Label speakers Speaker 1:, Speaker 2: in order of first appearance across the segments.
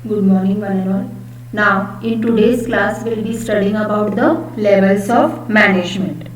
Speaker 1: Good morning one and all. Now in today's class we will be studying about the levels of management.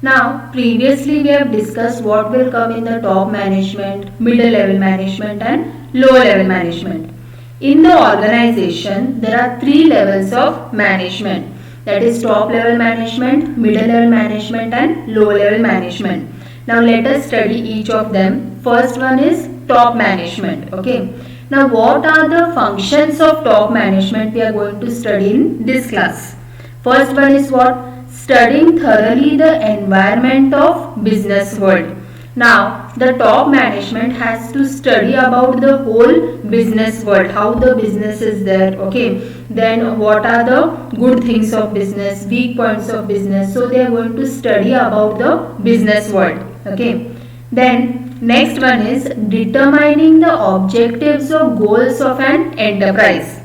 Speaker 1: Now previously we have discussed what will come in the top management, middle level management and lower level management. In the organization there are three levels of management, that is top level management, middle level management and lower level management. Now let us study each of them. First one is top management. Okay. Now what are the functions of top management we are going to study in this class. First one is what? Studying thoroughly the environment of business world. Now the top management has to study about the whole business world, how the business is there, okay, then what are the good things of business, weak points of business. So they are going to study about the business world, okay. Then next one is determining the objectives or goals of an enterprise.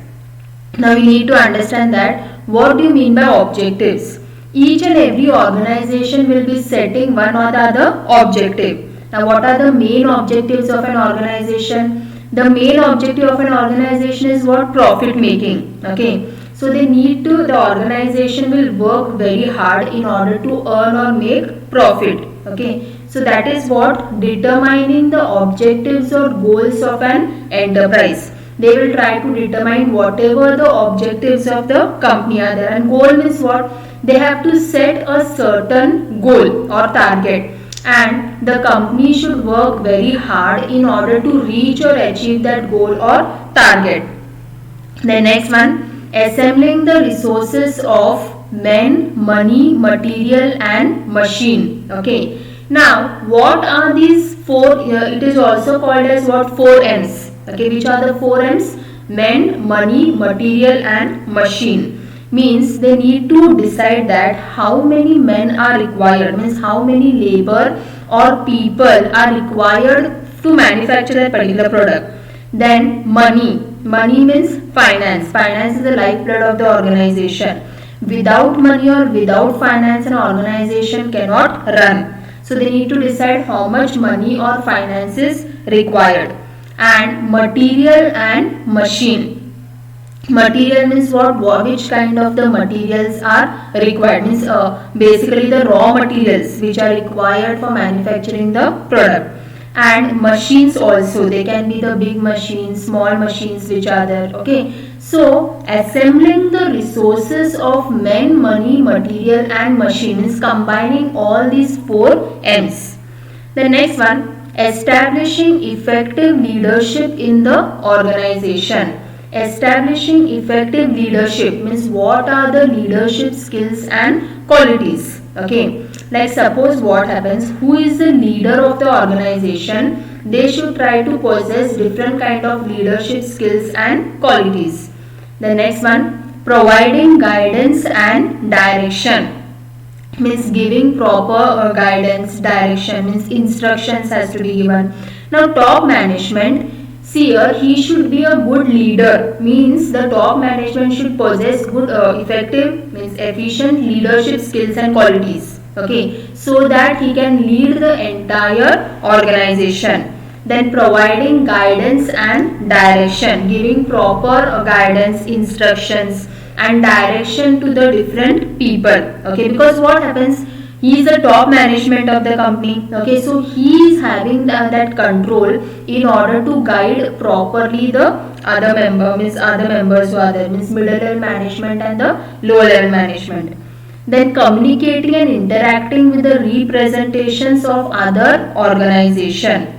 Speaker 1: Now we need to understand that what do you mean by objectives. Each and every organization will be setting one or the other objective. Now what are the main objectives of an organization? The main objective of an organization is what? Profit making. Okay. So they need to, the organization will work very hard in order to earn or make profit. Okay. So that is what? Determining the objectives or goals of an enterprise. They will try to determine whatever the objectives of the company are there. And goal means what? They have to set a certain goal or target, and the company should work very hard in order to reach or achieve that goal or target. The next one, assembling the resources of men, money, material and machine. Okay. Now what are these four? It is also called as what? 4 M's. Okay, which are the 4 M's? Men, money, material and machine. Means they need to decide that how many men are required, means how many labor or people are required to manufacture that particular product. Then money means finance. Finance is the lifeblood of the organization. Without money or without finance, an organization cannot run. So they need to decide how much money or finance is required. And material and machine. Material means what? Which kind of the materials are required, means basically the raw materials which are required for manufacturing the product. And machines also, they can be the big machines, small machines which are there. Okay, so assembling the resources of men, money, material and machine is combining all these 4 M's. The next one, establishing effective leadership in the organization. Establishing effective leadership means what are the leadership skills and qualities. Okay, like suppose what happens, who is the leader of the organization, they should try to possess different kind of leadership skills and qualities. The next one, providing guidance and direction, means giving proper guidance, direction means instructions has to be given. Now top management, see here, he should be a good leader, means the top management should possess good effective means efficient leadership skills and qualities. Okay, so that he can lead the entire organization. Then providing guidance and direction, giving proper guidance, instructions and direction to the different people. Okay, because what happens, he is the top management of the company. Okay, so he is having that control in order to guide properly the other members who are there, means middle level management and the lower level management. Then communicating and interacting with the representations of other organization.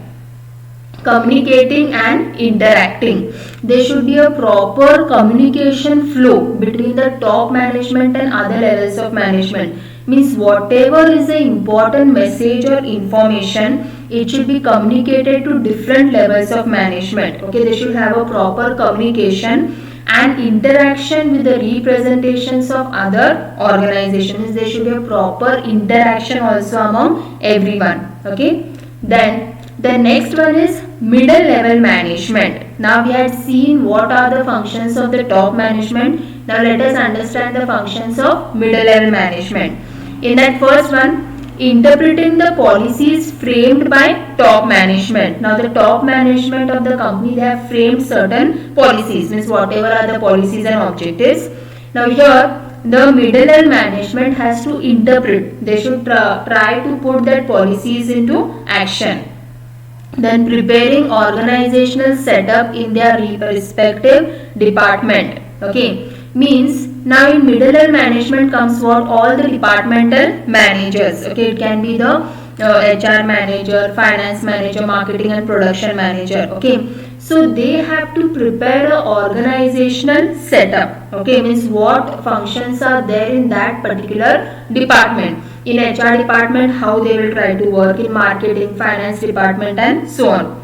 Speaker 1: Communicating and interacting, there should be a proper communication flow between the top management and other levels of management. Means whatever is the important message or information, it should be communicated to different levels of management. Okay, they should have a proper communication and interaction with the representations of other organizations. There should be a proper interaction also among everyone. Okay, then the next one is middle level management. Now we had seen what are the functions of the top management. Now let us understand the functions of middle level management. In that first one, interpreting the policies framed by top management. Now the top management of the company, they have framed certain policies, means whatever are the policies and objectives. Now here the middle level management has to interpret, they should try to put that policies into action. Then preparing organizational setup in their respective department. Okay, means now in middle level management comes what, all the departmental managers. Okay, it can be the HR manager, finance manager, marketing and production manager. Okay, so they have to prepare a organizational setup. Okay, means what functions are there in that particular department. In HR department, how they will try to work, in marketing, finance department and so on.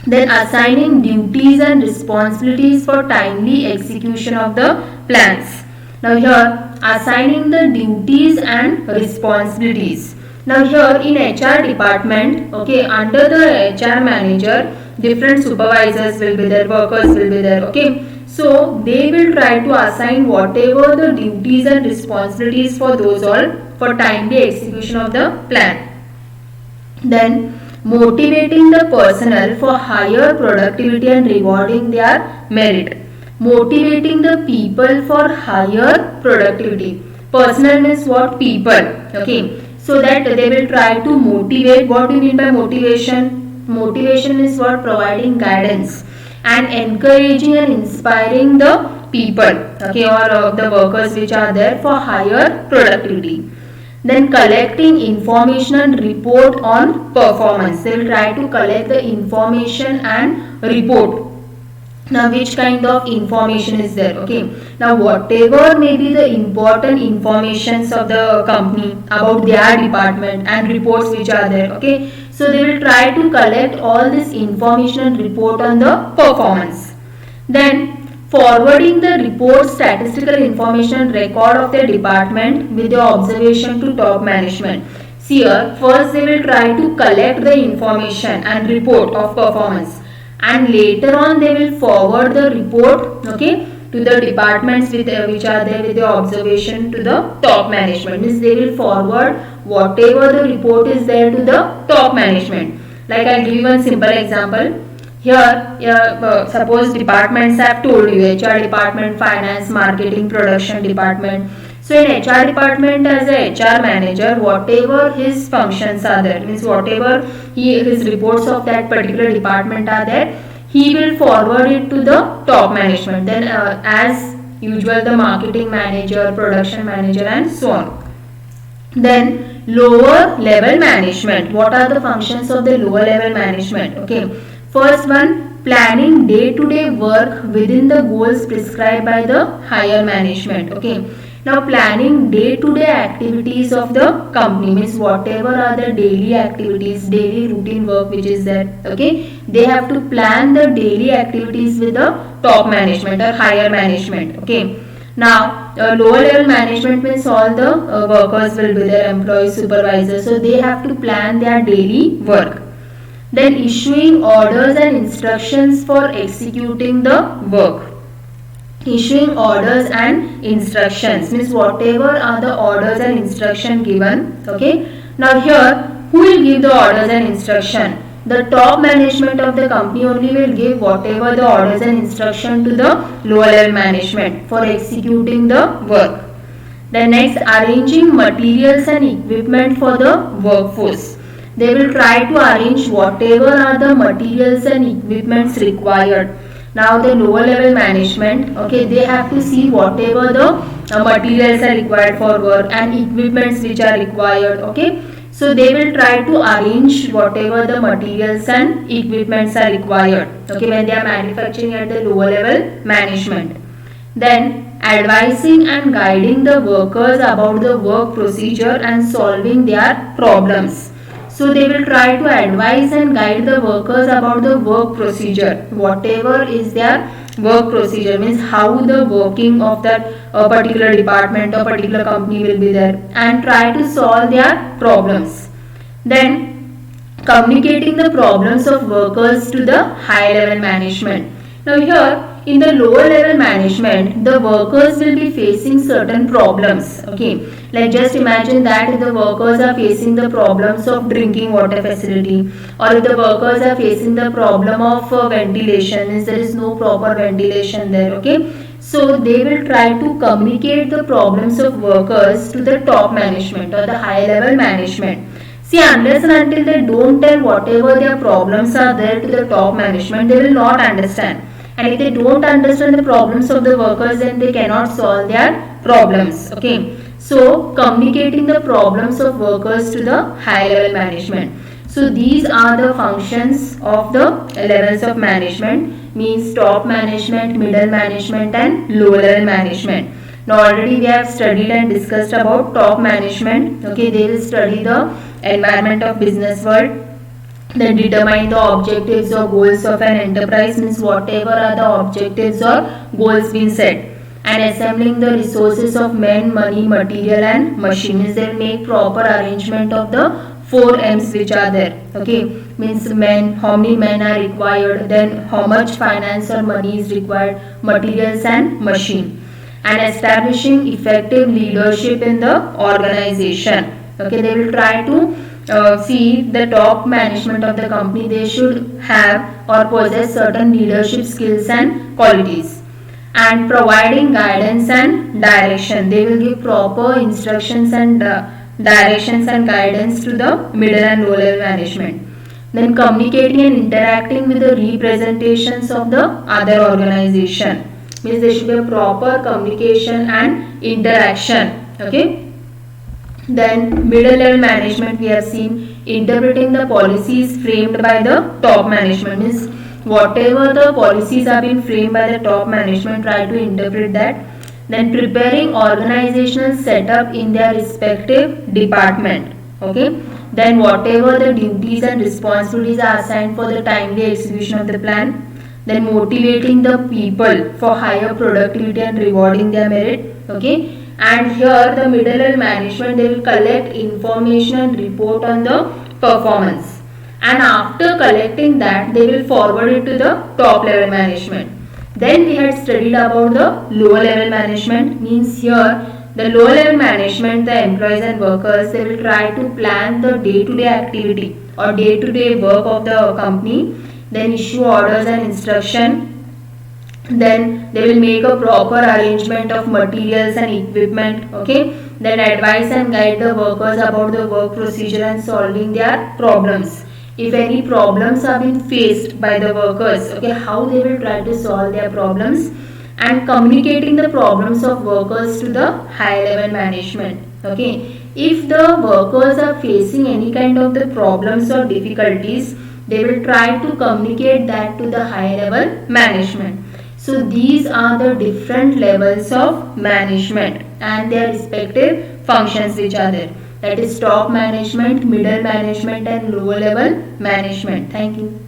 Speaker 1: Then assigning duties and responsibilities for timely execution of the plans. Now here assigning the duties and responsibilities. Now here in HR department, okay, under the HR manager, different supervisors will be there, workers will be there. Okay, so they will try to assign whatever the duties and responsibilities for those all for timely execution of the plan. Then motivating the personnel for higher productivity and rewarding their merit. Motivating the people for higher productivity. Personnel means what? People. Okay, so that they will try to motivate. What do you mean by motivation? Motivation is what? Providing guidance and encouraging and inspiring the people, okay, or the workers which are there for higher productivity. Then collecting information and report on performance. They will try to collect the information and report. Now which kind of information is there? Okay, now whatever may be the important informations of the company about their department and reports which are there. Okay, so they will try to collect all this information and report on the performance. Then forwarding the report, statistical information record of their department with the observation to top management. See here, first they will try to collect the information and report of performance, and later on they will forward the report, okay, to the departments with which are there with the observation to the top management. Means they will forward whatever the report is there to the top management. Like I'll give you one simple example. Here, suppose departments have told you, HR department, finance, marketing, production department. So in HR department, as a HR manager, whatever his functions are there, means whatever his reports of that particular department are there, he will forward it to the top management. Then as usual, the marketing manager, production manager and so on. Then lower level management. What are the functions of the lower level management? Okay. First one, planning day-to-day work within the goals prescribed by the higher management. Okay. Now planning day-to-day activities of the company, means whatever are the daily activities, daily routine work which is there. Okay. They have to plan the daily activities with the top management or higher management. Okay. Now lower level management means all the workers will be there, employees, supervisors. So they have to plan their daily work. Then issuing orders and instructions for executing the work. Issuing orders and instructions means whatever are the orders and instruction given. Okay. Now here, who will give the orders and instruction? The top management of the company only will give whatever the orders and instruction to the lower level management for executing the work. Then next, arranging materials and equipment for the workforce. They will try to arrange whatever are the materials and equipments required. Now the lower level management, okay, they have to see whatever the materials are required for work and equipments which are required. Okay, so they will try to arrange whatever the materials and equipments are required. Okay, when they are manufacturing at the lower level management. Then advising and guiding the workers about the work procedure and solving their problems. So they will try to advise and guide the workers about the work procedure. Whatever is their work procedure, means how the working of that particular department or particular company will be there, and try to solve their problems. Then communicating the problems of workers to the high level management. Now here in the lower level management, the workers will be facing certain problems. Okay, like just imagine that if the workers are facing the problems of drinking water facility, or if the workers are facing the problem of ventilation, means there is no proper ventilation there. Okay, so they will try to communicate the problems of workers to the top management or the high level management. See, unless and until they don't tell whatever their problems are there to the top management, they will not understand. And if they don't understand the problems of the workers, then they cannot solve their problems. Okay. So, communicating the problems of workers to the high level management. So, these are the functions of the levels of management, means top management, middle management and lower level management. Now already we have studied and discussed about top management. Okay, they will study the environment of business world, then determine the objectives or goals of an enterprise, means whatever are the objectives or goals being set, and assembling the resources of men, money, material and machines. They will make proper arrangement of the 4 M's which are there. Okay, means men, how many men are required, then how much finance or money is required, materials and machine, and establishing effective leadership in the organization. Okay, they will try to see the top management of the company, they should have or possess certain leadership skills and qualities, and providing guidance and direction. They will give proper instructions and directions and guidance to the middle and low level management. Then communicating and interacting with the representations of the other organization, means there should be a proper communication and interaction. Okay. Then middle level management, we have seen interpreting the policies framed by the top management, means whatever the policies have been framed by the top management, try to interpret that. Then preparing organizational setup in their respective department. Okay. Then whatever the duties and responsibilities are assigned for the timely execution of the plan. Then motivating the people for higher productivity and rewarding their merit. Okay, and here the middle level management, they will collect information and report on the performance, and after collecting that they will forward it to the top level management. Then we had studied about the lower level management, means here the lower level management, the employees and workers, they will try to plan the day-to-day activity or day-to-day work of the company, then issue orders and instruction. Then they will make a proper arrangement of materials and equipment. Okay, then advise and guide the workers about the work procedure and solving their problems. If any problems have been faced by the workers, okay, how they will try to solve their problems, and communicating the problems of workers to the high level management. Okay, if the workers are facing any kind of the problems or difficulties, they will try to communicate that to the high level management. So these are the different levels of management and their respective functions which are there. That is top management, middle management and lower level management. Thank you.